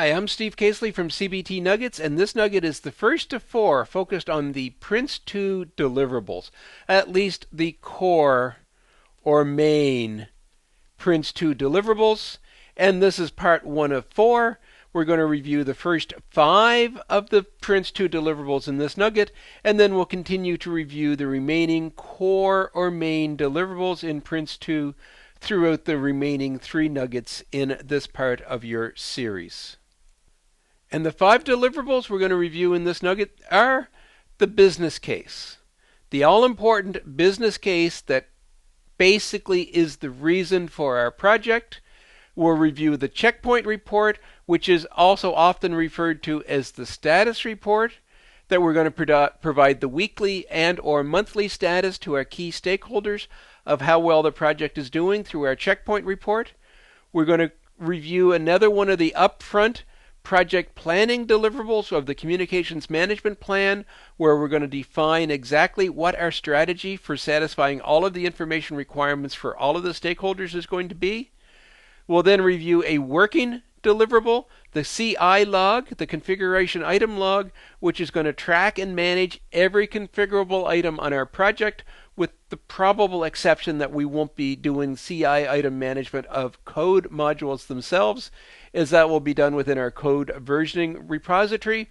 Hi, I'm Steve Casely from CBT Nuggets, and this nugget is the first of 4 focused on the Prince2 deliverables, at least the core or main Prince2 deliverables. And this is part 1 of 4. We're going to review the first 5 of the Prince2 deliverables in this nugget, and then we'll continue to review the remaining core or main deliverables in Prince2 throughout the remaining 3 nuggets in this part of your series. And the 5 deliverables we're going to review in this nugget are the business case. The all-important business case that basically is the reason for our project. We'll review the checkpoint report, which is also often referred to as the status report, that we're going to provide the weekly and or monthly status to our key stakeholders of how well the project is doing through our checkpoint report. We're going to review another one of the upfront project planning deliverables of the communications management plan, where we're going to define exactly what our strategy for satisfying all of the information requirements for all of the stakeholders is going to be. We'll then review a working deliverable, the CI log, the configuration item log, which is going to track and manage every configurable item on our project, with the probable exception that we won't be doing CI item management of code modules themselves, as that will be done within our code versioning repository.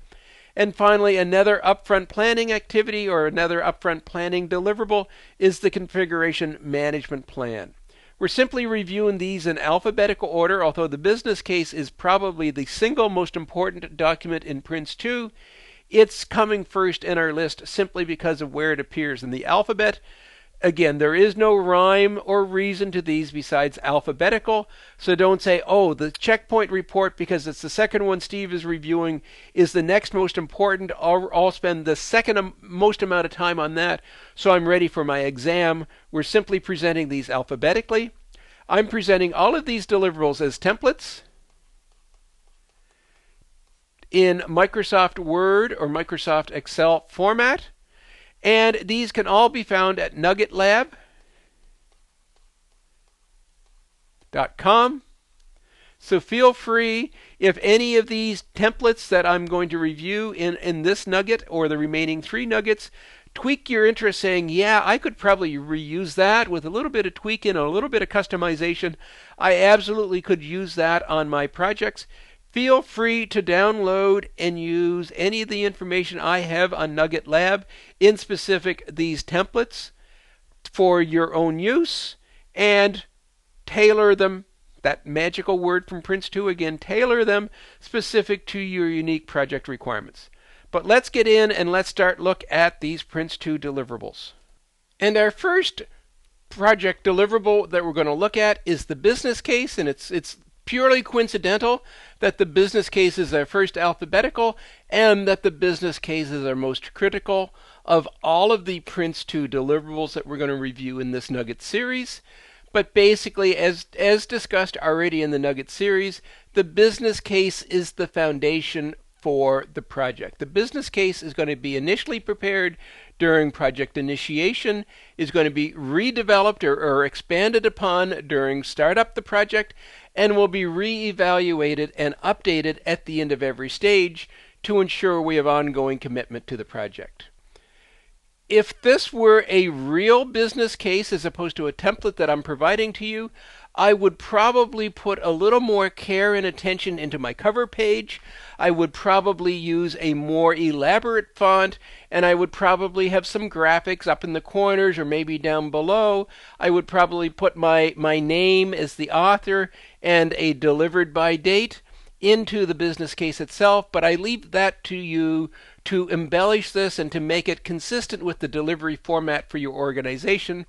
And finally, another upfront planning activity or another upfront planning deliverable is the configuration management plan. We're simply reviewing these in alphabetical order, although the business case is probably the single most important document in Prince2. It's coming first in our list simply because of where it appears in the alphabet. Again, there is no rhyme or reason to these besides alphabetical, so don't say, oh, the checkpoint report, because it's the second one Steve is reviewing, is the next most important. I'll spend the second most amount of time on that, so I'm ready for my exam. We're simply presenting these alphabetically. I'm presenting all of these deliverables as templates in Microsoft Word or Microsoft Excel format. And these can all be found at nuggetlab.com. So feel free, if any of these templates that I'm going to review in this nugget or the remaining 3 nuggets tweak your interest, saying, yeah, I could probably reuse that with a little bit of tweaking and a little bit of customization. I absolutely could use that on my projects. Feel free to download and use any of the information I have on Nugget Lab, in specific these templates, for your own use, and tailor them, that magical word from Prince2 again, tailor them specific to your unique project requirements. But let's get in and let's start look at these Prince2 deliverables. And our first project deliverable that we're going to look at is the business case, and it's purely coincidental that the business cases are first alphabetical and that the business cases are most critical of all of the Prince2 deliverables that we're going to review in this Nugget series. But basically, as discussed already in the Nugget series, the business case is the foundation for the project. The business case is going to be initially prepared during project initiation, is going to be redeveloped or expanded upon during startup the project, and will be re-evaluated and updated at the end of every stage to ensure we have ongoing commitment to the project. If this were a real business case as opposed to a template that I'm providing to you, I would probably put a little more care and attention into my cover page. I would probably use a more elaborate font, and I would probably have some graphics up in the corners or maybe down below. I would probably put my name as the author and a delivered by date into the business case itself, but I leave that to you to embellish this and to make it consistent with the delivery format for your organization.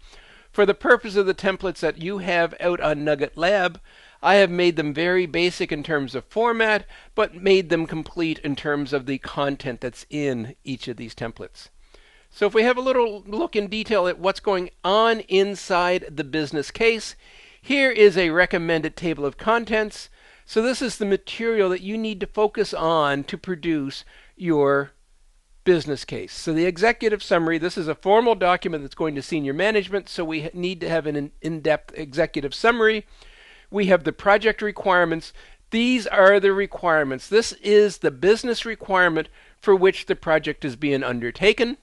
For the purpose of the templates that you have out on Nugget Lab, I have made them very basic in terms of format, but made them complete in terms of the content that's in each of these templates. So if we have a little look in detail at what's going on inside the business case, here is a recommended table of contents. So this is the material that you need to focus on to produce your business case. So the executive summary, this is a formal document that's going to senior management, so we need to have an in-depth executive summary. We have the project requirements. These are the requirements. This is the business requirement for which the project is being undertaken.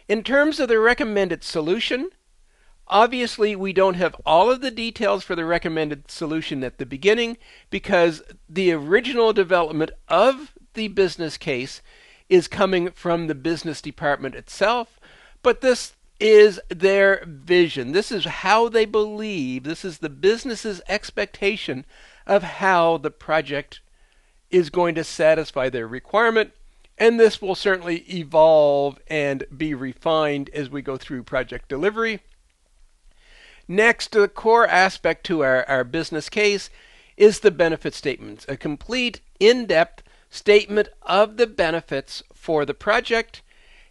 In terms of the recommended solution, obviously we don't have all of the details for the recommended solution at the beginning because the original development of the business case is coming from the business department itself, but this is their vision. This is how they believe. This is the business's expectation of how the project is going to satisfy their requirement. And this will certainly evolve and be refined as we go through project delivery. Next, the core aspect to our business case is the benefit statements, a complete, in-depth statement of the benefits for the project.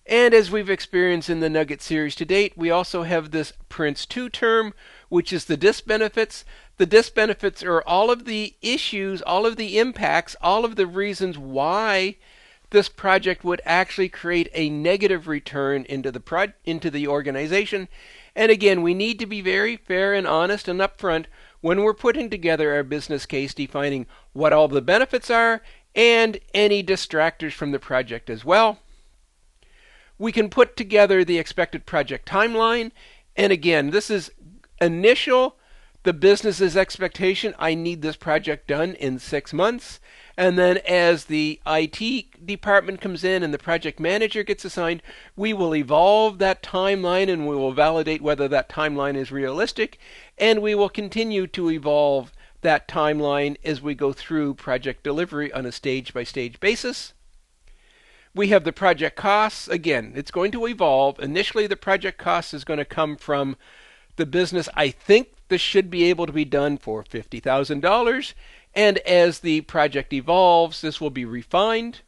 And as we've experienced in the Nugget series to date, we also have this Prince 2 term, which is the disbenefits. The disbenefits are all of the issues, all of the impacts, all of the reasons why this project would actually create a negative return into the organization. And again, we need to be very fair and honest and upfront when we're putting together our business case, defining what all the benefits are and any distractors from the project as well. We can put together the expected project timeline. And again, this is initial, the business's expectation. I need this project done in 6 months. And then as the IT department comes in and the project manager gets assigned, we will evolve that timeline and we will validate whether that timeline is realistic. And we will continue to evolve that timeline as we go through project delivery on a stage-by-stage basis. We have the project costs. Again, it's going to evolve. Initially, the project cost is going to come from the business. I think this should be able to be done for $50,000. And as the project evolves, this will be refined.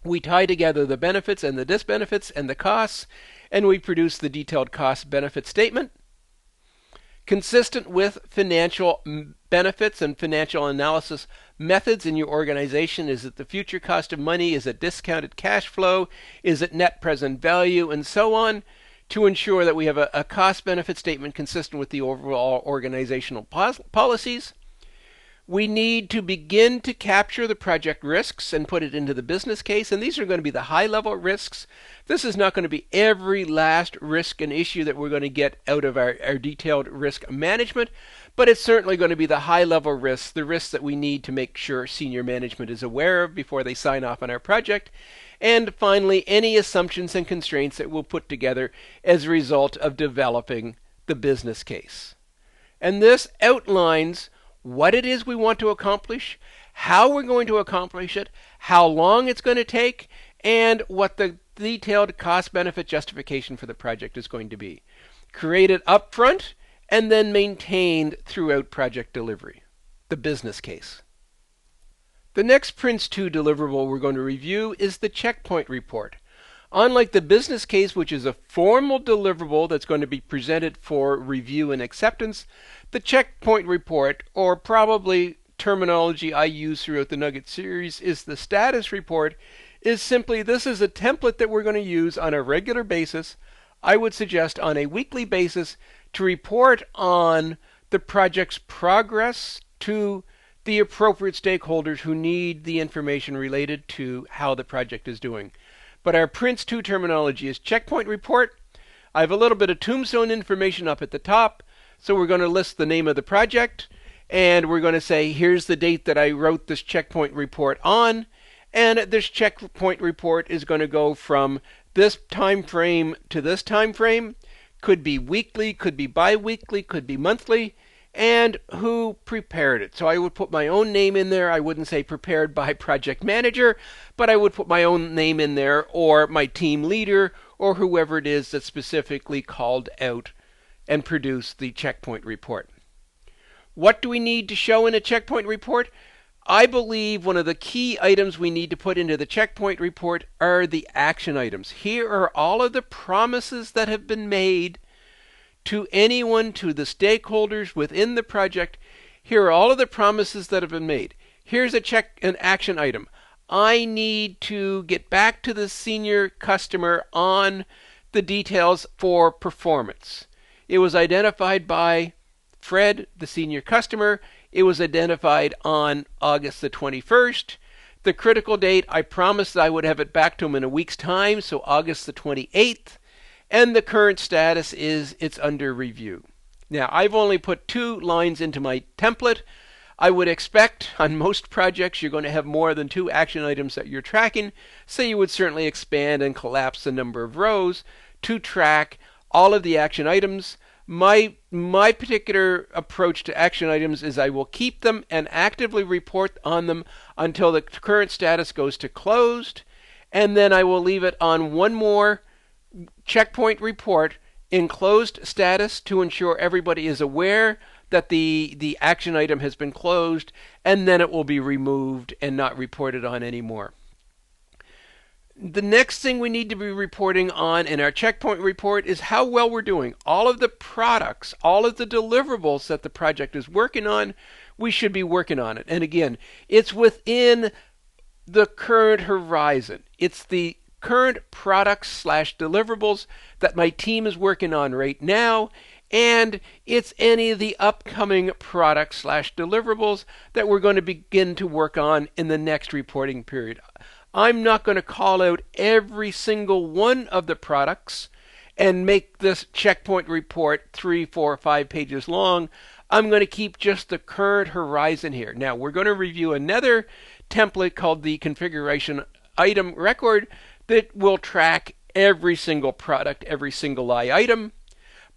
We tie together the benefits and the disbenefits and the costs, and we produce the detailed cost-benefit statement. Consistent with financial benefits and financial analysis methods in your organization, is it the future cost of money? Is it discounted cash flow? Is it net present value? And so on, to ensure that we have a cost-benefit statement consistent with the overall organizational policies. We need to begin to capture the project risks and put it into the business case. And these are going to be the high-level risks. This is not going to be every last risk and issue that we're going to get out of our detailed risk management, but it's certainly going to be the high-level risks, the risks that we need to make sure senior management is aware of before they sign off on our project. And finally, any assumptions and constraints that we'll put together as a result of developing the business case. And this outlines what it is we want to accomplish, how we're going to accomplish it, how long it's going to take, and what the detailed cost-benefit justification for the project is going to be. Created upfront and then maintained throughout project delivery. The business case. The next Prince 2 deliverable we're going to review is the checkpoint report. Unlike the business case, which is a formal deliverable that's going to be presented for review and acceptance, the checkpoint report, or probably terminology I use throughout the Nugget series, is the status report, is simply this is a template that we're going to use on a regular basis, I would suggest on a weekly basis, to report on the project's progress to the appropriate stakeholders who need the information related to how the project is doing. But our Prince 2 terminology is checkpoint report. I have a little bit of tombstone information up at the top. So we're going to list the name of the project, and we're going to say, here's the date that I wrote this checkpoint report on. And this checkpoint report is going to go from this time frame to this time frame. Could be weekly, could be bi-weekly, could be monthly. And who prepared it. So I would put my own name in there. I wouldn't say prepared by project manager, but I would put my own name in there, or my team leader, or whoever it is that specifically called out and produced the checkpoint report. What do we need to show in a checkpoint report? I believe one of the key items we need to put into the checkpoint report are the action items. Here are all of the promises that have been made to anyone, to the stakeholders within the project. Here are all of the promises that have been made. Here's an action item. I need to get back to the senior customer on the details for performance. It was identified by Fred, the senior customer, It was identified on August the 21st. The critical date, I promised I would have it back to them in a week's time, so August the 28th. And the current status is it's under review. Now, I've only put 2 lines into my template. I would expect on most projects you're going to have more than 2 action items that you're tracking, so you would certainly expand and collapse the number of rows to track all of the action items. My particular approach to action items is I will keep them and actively report on them until the current status goes to closed, and then I will leave it on one more checkpoint report in closed status to ensure everybody is aware that the action item has been closed, and then it will be removed and not reported on anymore. The next thing we need to be reporting on in our checkpoint report is how well we're doing. All of the products, all of the deliverables that the project is working on, we should be working on it. And again, it's within the current horizon. It's the current products / deliverables that my team is working on right now, and it's any of the upcoming products / deliverables that we're going to begin to work on in the next reporting period. I'm not going to call out every single one of the products and make this checkpoint report 3, 4, 5 pages long. I'm going to keep just the current horizon here. Now, we're going to review another template called the configuration item record that will track every single product, every single item,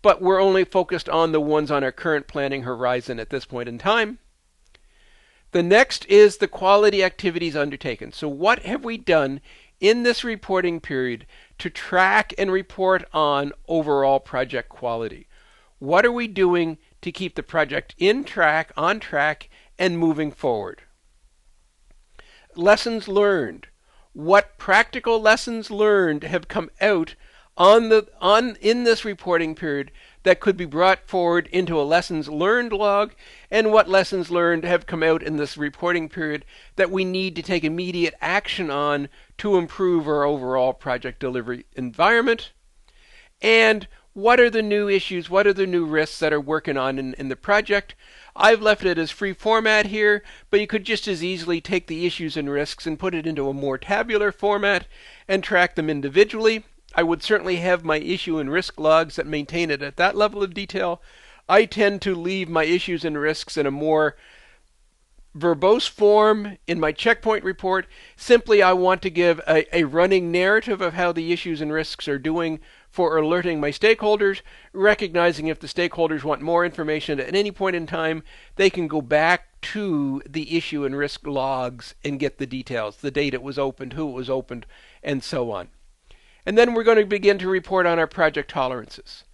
but we're only focused on the ones on our current planning horizon at this point in time. The next is the quality activities undertaken. So what have we done in this reporting period to track and report on overall project quality? What are we doing to keep the project on track, and moving forward? Lessons learned. What practical lessons learned have come out in this reporting period that could be brought forward into a lessons learned log, and what lessons learned have come out in this reporting period that we need to take immediate action on to improve our overall project delivery environment, and what are the new issues, what are the new risks that are working on in the project. I've left it as free format here, but you could just as easily take the issues and risks and put it into a more tabular format and track them individually. I would certainly have my issue and risk logs that maintain it at that level of detail. I tend to leave my issues and risks in a more verbose form in my checkpoint report. Simply, I want to give a running narrative of how the issues and risks are doing for alerting my stakeholders, recognizing if the stakeholders want more information at any point in time, they can go back to the issue and risk logs and get the details, the date it was opened, who it was opened, and so on. And then we're going to begin to report on our project tolerances.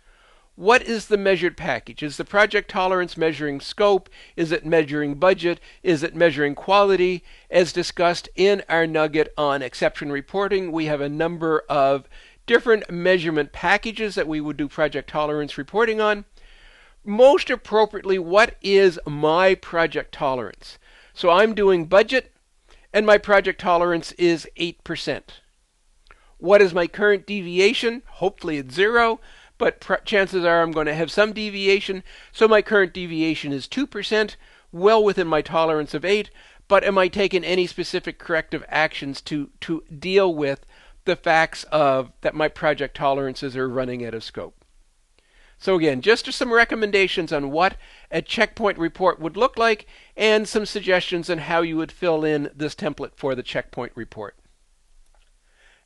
What is the measured package? Is the project tolerance measuring scope? Is it measuring budget? Is it measuring quality? As discussed in our nugget on exception reporting, we have a number of different measurement packages that we would do project tolerance reporting on. Most appropriately, what is my project tolerance? So I'm doing budget, and my project tolerance is 8%. What is my current deviation? Hopefully it's 0, but chances are I'm going to have some deviation. So my current deviation is 2%, well within my tolerance of 8, but am I taking any specific corrective actions to deal with the facts of that my project tolerances are running out of scope? So again, just some recommendations on what a checkpoint report would look like, and some suggestions on how you would fill in this template for the checkpoint report.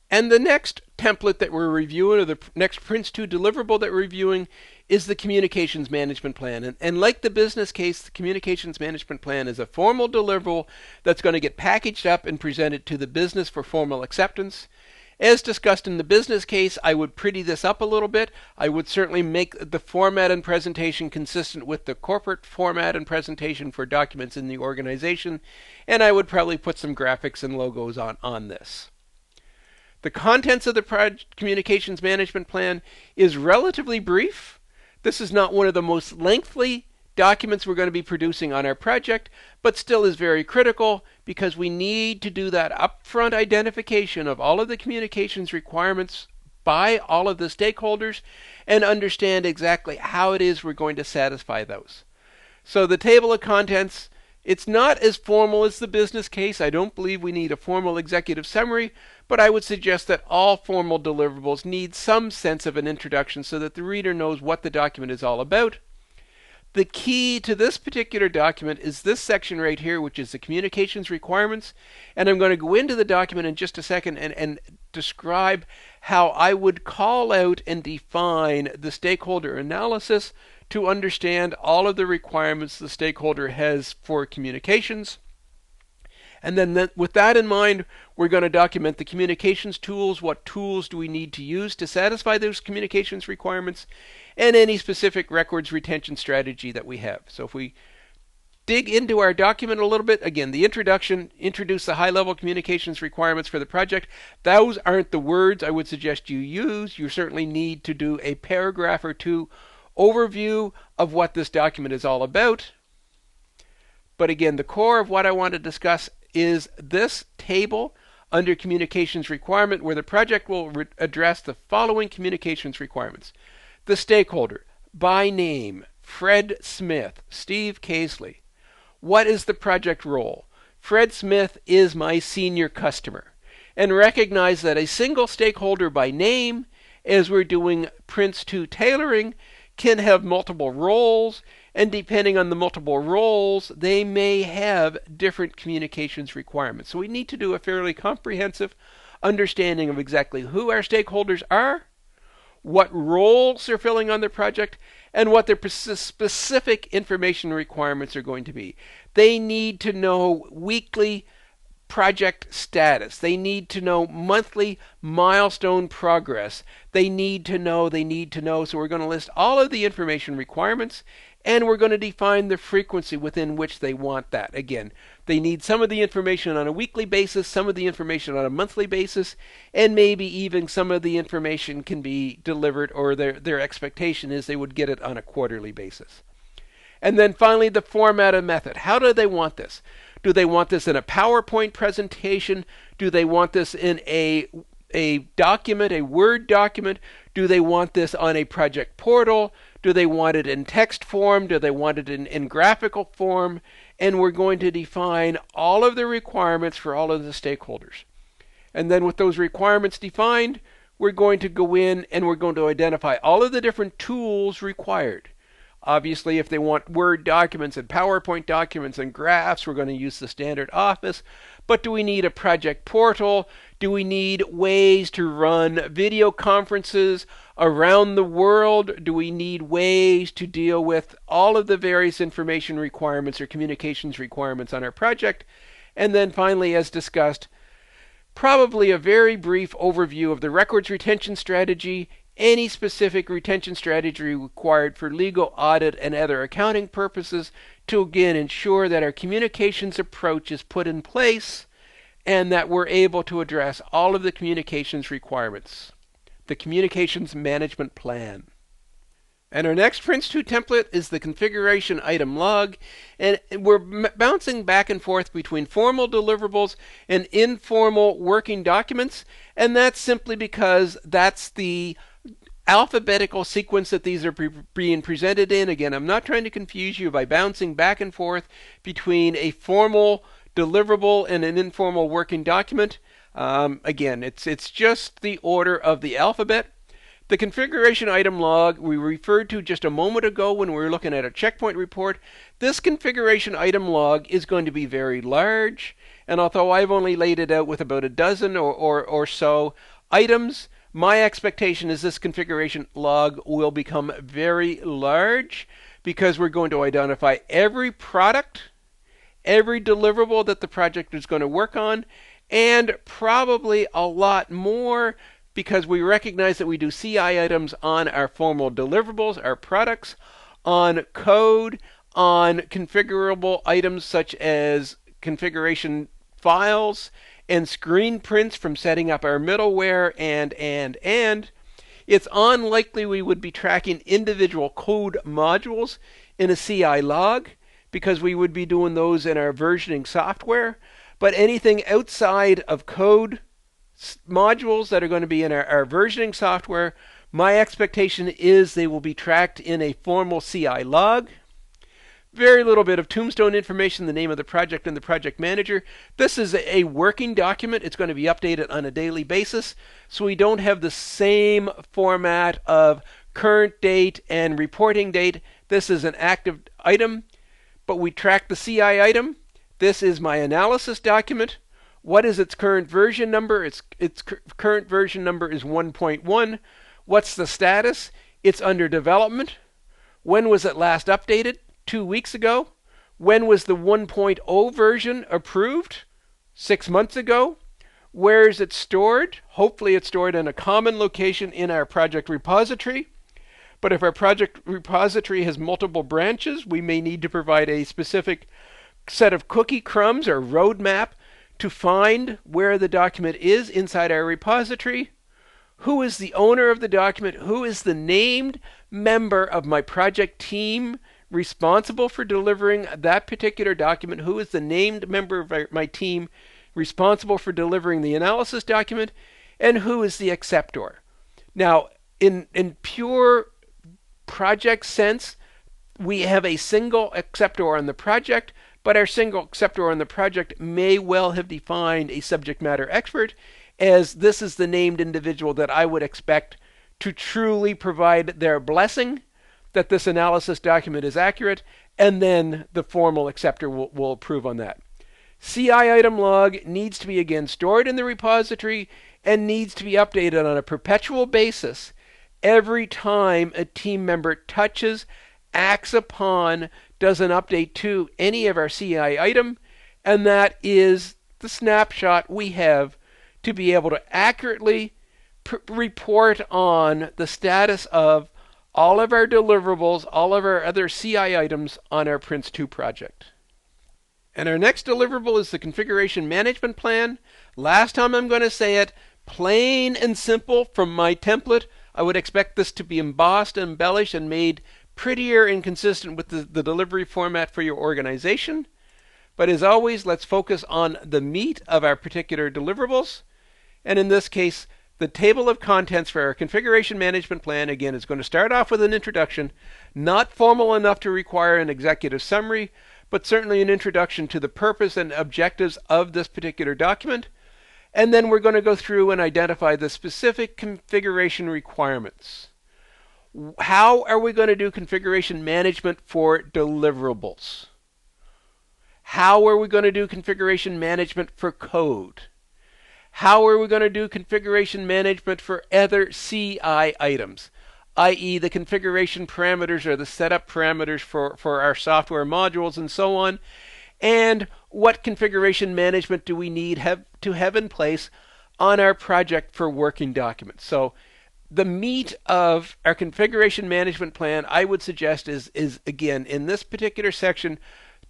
And the next template that we're reviewing, or the next Prince2 deliverable that we're reviewing, is the communications management plan. And like the business case, the communications management plan is a formal deliverable that's going to get packaged up and presented to the business for formal acceptance. As discussed in the business case, I would pretty this up a little bit. I would certainly make the format and presentation consistent with the corporate format and presentation for documents in the organization, and I would probably put some graphics and logos on this. The contents of the communications management plan is relatively brief. This is not one of the most lengthy documents we're going to be producing on our project, but still is very critical because we need to do that upfront identification of all of the communications requirements by all of the stakeholders and understand exactly how it is we're going to satisfy those. So the table of contents, it's not as formal as the business case. I don't believe we need a formal executive summary, but I would suggest that all formal deliverables need some sense of an introduction so that the reader knows what the document is all about. The key to this particular document is this section right here, which is the communications requirements. And I'm going to go into the document in just a second and describe how I would call out and define the stakeholder analysis to understand all of the requirements the stakeholder has for communications. And then with that in mind, we're going to document the communications tools. What tools do we need to use to satisfy those communications requirements? And any specific records retention strategy that we have. So if we dig into our document a little bit, again, the introduction, introduce the high-level communications requirements for the project. Those aren't the words I would suggest you use. You certainly need to do a paragraph or two overview of what this document is all about. But again, the core of what I want to discuss is this table under communications requirement, where the project will address the following communications requirements. The stakeholder, by name, Fred Smith, Steve Casely. What is the project role? Fred Smith is my senior customer. And recognize that a single stakeholder by name, as we're doing Prince 2 tailoring, can have multiple roles, and depending on the multiple roles, they may have different communications requirements. So we need to do a fairly comprehensive understanding of exactly who our stakeholders are, what roles they're filling on the project, and what their specific information requirements are going to be. They need to know weekly project status. They need to know monthly milestone progress. They need to know. So we're going to list all of the information requirements, and we're going to define the frequency within which they want that. Again, they need some of the information on a weekly basis, some of the information on a monthly basis, and maybe even some of the information can be delivered, or their expectation is they would get it on a quarterly basis. And then finally, the format and method. How do they want this? Do they want this in a PowerPoint presentation? Do they want this in a document, a Word document? Do they want this on a project portal? Do they want it in text form? Do they want it in graphical form? And we're going to define all of the requirements for all of the stakeholders. And then with those requirements defined, we're going to go in and we're going to identify all of the different tools required. Obviously, if they want Word documents and PowerPoint documents and graphs, we're going to use the standard Office. But do we need a project portal? Do we need ways to run video conferences around the world? Do we need ways to deal with all of the various information requirements or communications requirements on our project? And then finally, as discussed, probably a very brief overview of the records retention strategy, any specific retention strategy required for legal, audit, and other accounting purposes to again ensure that our communications approach is put in place and that we're able to address all of the communications requirements. The communications management plan. And our next Prince 2 template is the configuration item log, and we're bouncing back and forth between formal deliverables and informal working documents, and that's simply because that's the alphabetical sequence that these are being presented in. Again, I'm not trying to confuse you by bouncing back and forth between a formal deliverable and an informal working document. Again, it's just the order of the alphabet. The configuration item log we referred to just a moment ago when we were looking at a checkpoint report. This configuration item log is going to be very large, and although I've only laid it out with about a dozen or so items, my expectation is this configuration log will become very large because we're going to identify every product, every deliverable that the project is going to work on, and probably a lot more because we recognize that we do CI items on our formal deliverables, our products, on code, on configurable items such as configuration files, and screen prints from setting up our middleware, and. It's unlikely we would be tracking individual code modules in a CI log because we would be doing those in our versioning software. But anything outside of code modules that are going to be in our versioning software, my expectation is they will be tracked in a formal CI log. Very little bit of tombstone information, the name of the project and the project manager. This is a working document. It's going to be updated on a daily basis. So we don't have the same format of current date and reporting date. This is an active item, but we track the CI item. This is my analysis document. What is its current version number? Its current version number is 1.1. What's the status? It's under development. When was it last updated? 2 weeks ago. When was the 1.0 version approved? 6 months ago. Where is it stored? Hopefully it's stored in a common location in our project repository. But if our project repository has multiple branches, we may need to provide a specific set of cookie crumbs or roadmap to find where the document is inside our repository. Who is the owner of the document? Who is the named member of my project team responsible for delivering that particular document? Who is the named member of my team responsible for delivering the analysis document? And who is the acceptor? Now, in pure project sense, we have a single acceptor on the project, but our single acceptor on the project may well have defined a subject matter expert, as this is the named individual that I would expect to truly provide their blessing that this analysis document is accurate, and then the formal acceptor will approve on that. CI item log needs to be again stored in the repository and needs to be updated on a perpetual basis every time a team member touches, acts upon, does an update to any of our CI item, and that is the snapshot we have to be able to accurately report on the status of all of our deliverables, all of our other CI items on our Prince2 project. And our next deliverable is the configuration management plan. Last time I'm going to say it, plain and simple from my template. I would expect this to be embossed, embellished, and made prettier and consistent with the delivery format for your organization. But as always, let's focus on the meat of our particular deliverables. And in this case, the table of contents for our configuration management plan, again, is going to start off with an introduction, not formal enough to require an executive summary, but certainly an introduction to the purpose and objectives of this particular document. And then we're going to go through and identify the specific configuration requirements. How are we going to do configuration management for deliverables? How are we going to do configuration management for code? How are we going to do configuration management for other CI items, i.e. the configuration parameters or the setup parameters for our software modules and so on? And what configuration management do we need to have in place on our project for working documents? So the meat of our configuration management plan, I would suggest, is again, in this particular section,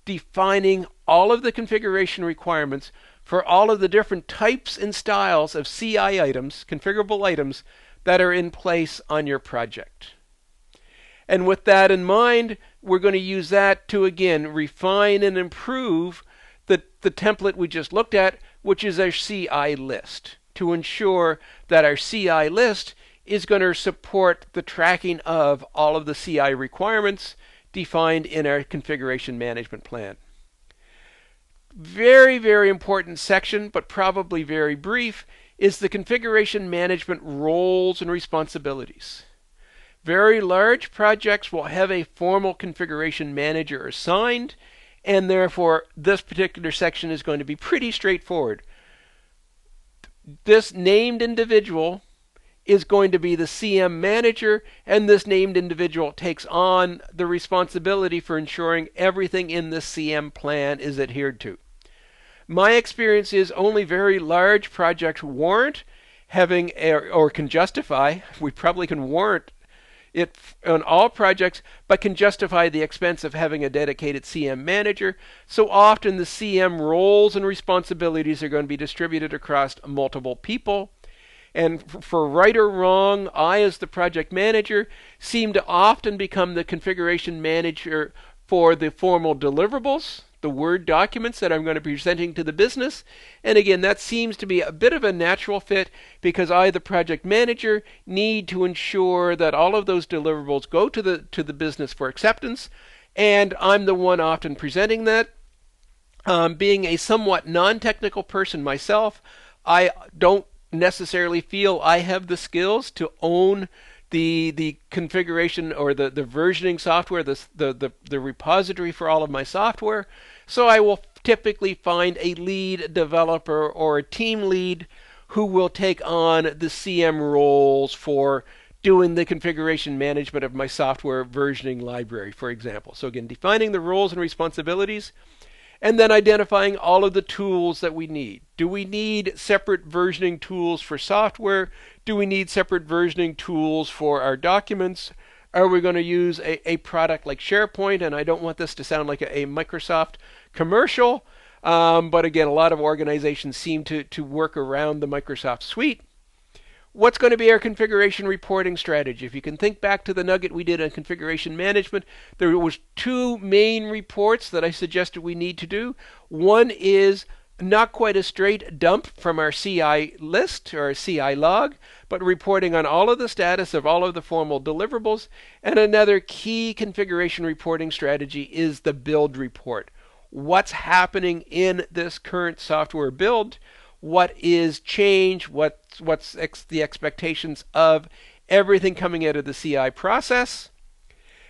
defining all of the configuration requirements for all of the different types and styles of CI items, configurable items, that are in place on your project. And with that in mind, we're going to use that to, again, refine and improve the template we just looked at, which is our CI list, to ensure that our CI list is going to support the tracking of all of the CI requirements defined in our configuration management plan. Very, very important section, but probably very brief, is the configuration management roles and responsibilities. Very large projects will have a formal configuration manager assigned, and therefore this particular section is going to be pretty straightforward. This named individual is going to be the CM manager, and this named individual takes on the responsibility for ensuring everything in the CM plan is adhered to. My experience is only very large projects warrant having, or can justify, we probably can warrant it on all projects, but can justify the expense of having a dedicated CM manager. So often the CM roles and responsibilities are going to be distributed across multiple people. And for right or wrong, I, as the project manager, seem to often become the configuration manager for the formal deliverables, the Word documents that I'm going to be presenting to the business. And again, that seems to be a bit of a natural fit because I, the project manager, need to ensure that all of those deliverables go to the business for acceptance. and I'm the one often presenting that. Being a somewhat non-technical person myself, I don't necessarily feel I have the skills to own the configuration or the versioning software, the repository for all of my software. So I will typically find a lead developer or a team lead who will take on the CM roles for doing the configuration management of my software versioning library, for example. So again, defining the roles and responsibilities, and then identifying all of the tools that we need. Do we need separate versioning tools for software? Do we need separate versioning tools for our documents? Are we going to use a product like SharePoint? And I don't want this to sound like a Microsoft commercial, but again, a lot of organizations seem to work around the Microsoft suite. What's going to be our configuration reporting strategy? If you can think back to the nugget we did on configuration management, there was two main reports that I suggested we need to do. One is not quite a straight dump from our CI list or CI log, but reporting on all of the status of all of the formal deliverables. And another key configuration reporting strategy is the build report. What's happening in this current software build? What is change? What's the expectations of everything coming out of the CI process?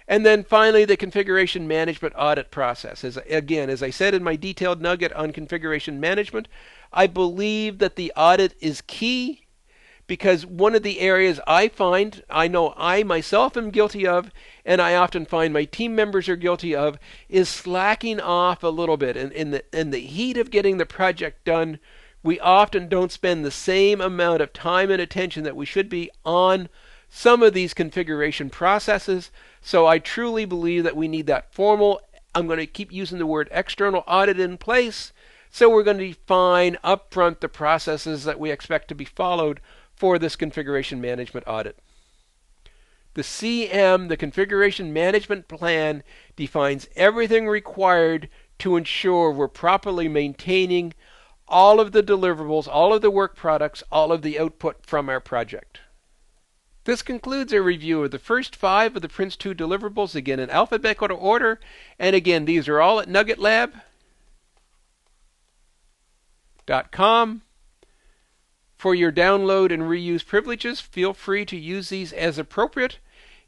And then finally, the configuration management audit process. As I said in my detailed nugget on configuration management, I believe that the audit is key, because one of the areas I know I myself am guilty of, and I often find my team members are guilty of, is slacking off a little bit. In the heat of getting the project done, we often don't spend the same amount of time and attention that we should be on some of these configuration processes. So I truly believe that we need that formal, I'm going to keep using the word external audit in place. So we're going to define upfront the processes that we expect to be followed for this configuration management audit. The CM, the configuration management plan, defines everything required to ensure we're properly maintaining all of the deliverables, all of the work products, all of the output from our project. This concludes a review of the first 5 of the Prince2 deliverables, again in alphabetical order. And again, these are all at nuggetlab.com. For your download and reuse privileges, feel free to use these as appropriate.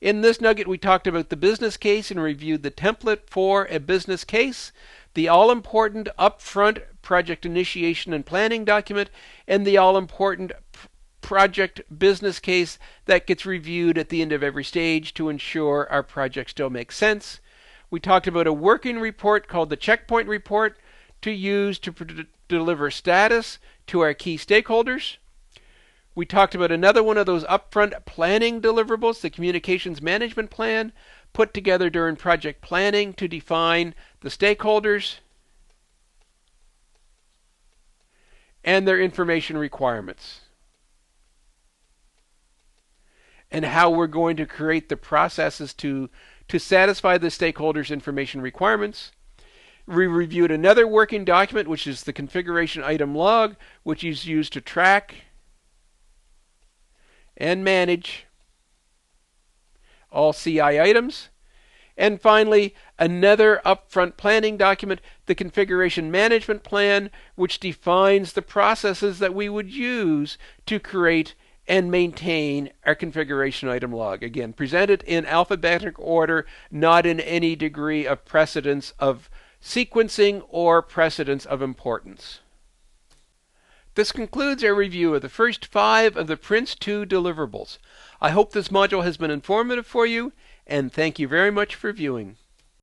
In this nugget, we talked about the business case and reviewed the template for a business case, the all-important upfront project initiation and planning document, and the all-important project business case that gets reviewed at the end of every stage to ensure our project still makes sense. We talked about a working report called the checkpoint report to use to deliver status to our key stakeholders. We talked about another one of those upfront planning deliverables, the communications management plan, put together during project planning to define the stakeholders and their information requirements, and how we're going to create the processes to satisfy the stakeholders' information requirements. We reviewed another working document, which is the configuration item log, which is used to track and manage all CI items. And finally, another upfront planning document, the configuration management plan, which defines the processes that we would use to create and maintain our configuration item log. Again, presented in alphabetic order, not in any degree of precedence of sequencing or precedence of importance. This concludes our review of the first 5 of the Prince2 deliverables. I hope this module has been informative for you, and thank you very much for viewing.